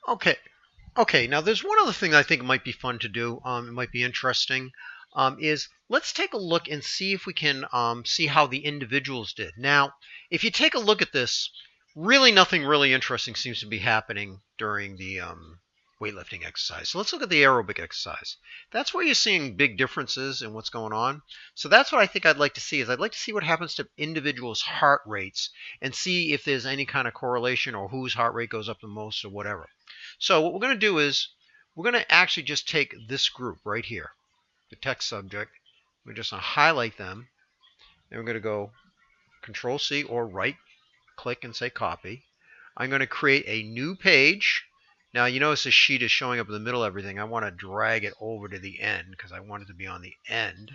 Okay. Okay. Now, there's one other thing I think might be fun to do. It might be interesting. Is let's take a look and see if we can see how the individuals did. Now, if you take a look at this, really nothing really interesting seems to be happening during the weightlifting exercise. So let's look at the aerobic exercise. That's where you're seeing big differences in what's going on. So that's what I think I'd like to see. Is I'd like to see what happens to individuals' heart rates and see if there's any kind of correlation or whose heart rate goes up the most or whatever. So what we're going to do is we're going to actually just take this group right here, the text subject. We're just going to highlight them, and we're going to go Control C or right click and say copy. I'm going to create a new page. Now you notice the sheet is showing up in the middle of everything. I want to drag it over to the end because I want it to be on the end.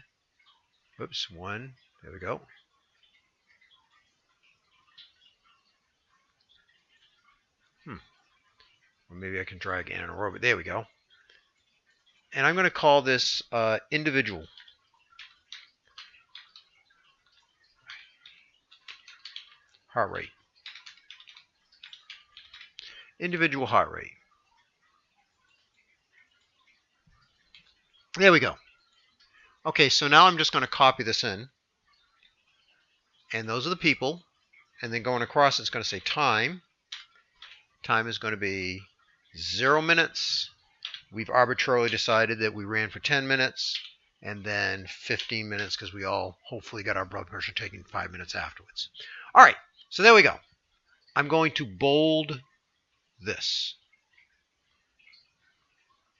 Oops, one. There we go. Or maybe I can drag anaerobic. There we go. And I'm going to call this individual. Heart rate. Individual heart rate. There we go. Okay, so now I'm just going to copy this in. And those are the people. And then going across, it's going to say time. Time is going to be 0 minutes. We've arbitrarily decided that we ran for 10 minutes. And then 15 minutes because we all hopefully got our blood pressure taken 5 minutes afterwards. All right, so there we go. I'm going to bold this.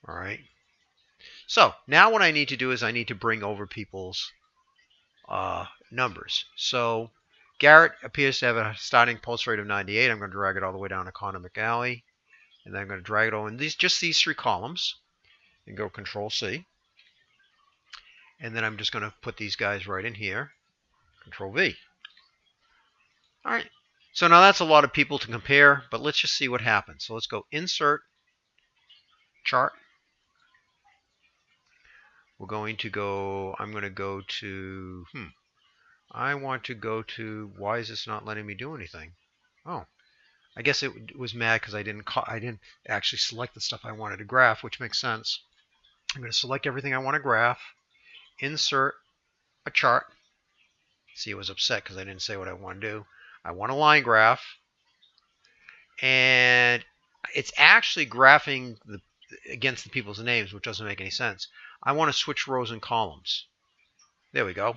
All right. So now what I need to do is I need to bring over people's numbers. So Garrett appears to have a starting pulse rate of 98. I'm going to drag it all the way down to Connor McAlley. And then I'm going to drag it over in just these three columns and go Control C. And then I'm just going to put these guys right in here. Control V. All right. So now that's a lot of people to compare, but let's just see what happens. So let's go Insert, Chart. We're going to go, I'm going to go to, I want to go to, why is this not letting me do anything? Oh, I guess it was mad because I didn't actually select the stuff I wanted to graph, which makes sense. I'm going to select everything I want to graph, insert a chart. See, it was upset because I didn't say what I want to do. I want a line graph, and it's actually graphing against the people's names, which doesn't make any sense. I want to switch rows and columns. There we go.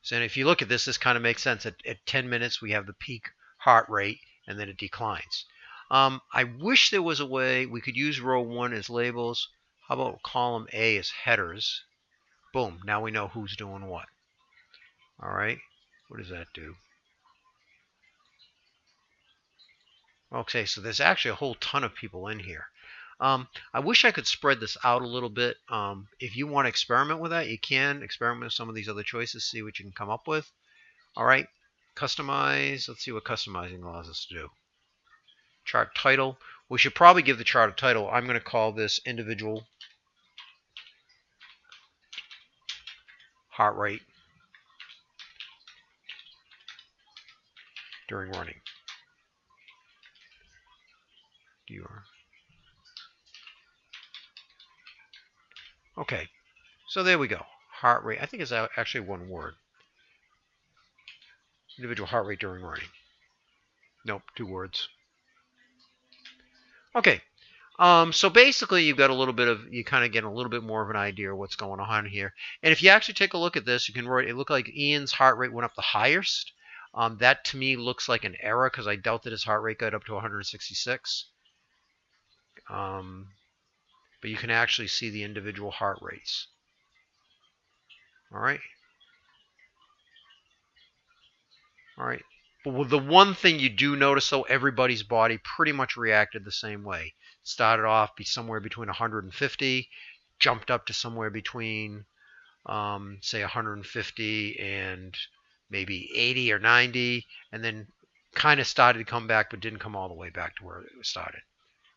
So if you look at this, this kind of makes sense. At 10 minutes, we have the peak heart rate, and then it declines. I wish there was a way we could use row 1 as labels. How about column A as headers? Boom. Now we know who's doing what. All right. What does that do? Okay, so there's actually a whole ton of people in here. I wish I could spread this out a little bit. If you want to experiment with that, you can experiment with some of these other choices, see what you can come up with. All right, customize. Let's see what customizing allows us to do. Chart title. We should probably give the chart a title. I'm going to call this individual heart rate during running. Okay, so there we go. Heart rate. I think it's actually one word. Individual heart rate during running. Nope, 2 words. Okay, so basically you've got a little bit of, you kind of get a little bit more of an idea of what's going on here. And if you actually take a look at this, you can write, it looked like Ian's heart rate went up the highest. That to me looks like an error because I doubt that his heart rate got up to 166. But you can actually see the individual heart rates. All right. All right. But the one thing you do notice, though, everybody's body pretty much reacted the same way. Started off somewhere between 150, jumped up to somewhere between, say, 150 and maybe 80 or 90, and then kind of started to come back, but didn't come all the way back to where it started.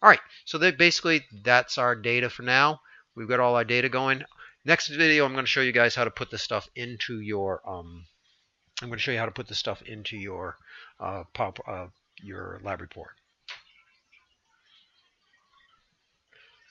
All right, so basically that's our data for now. We've got all our data going. Next video, I'm going to show you guys how to put this stuff into your I'm going to show you how to put this stuff into your lab report.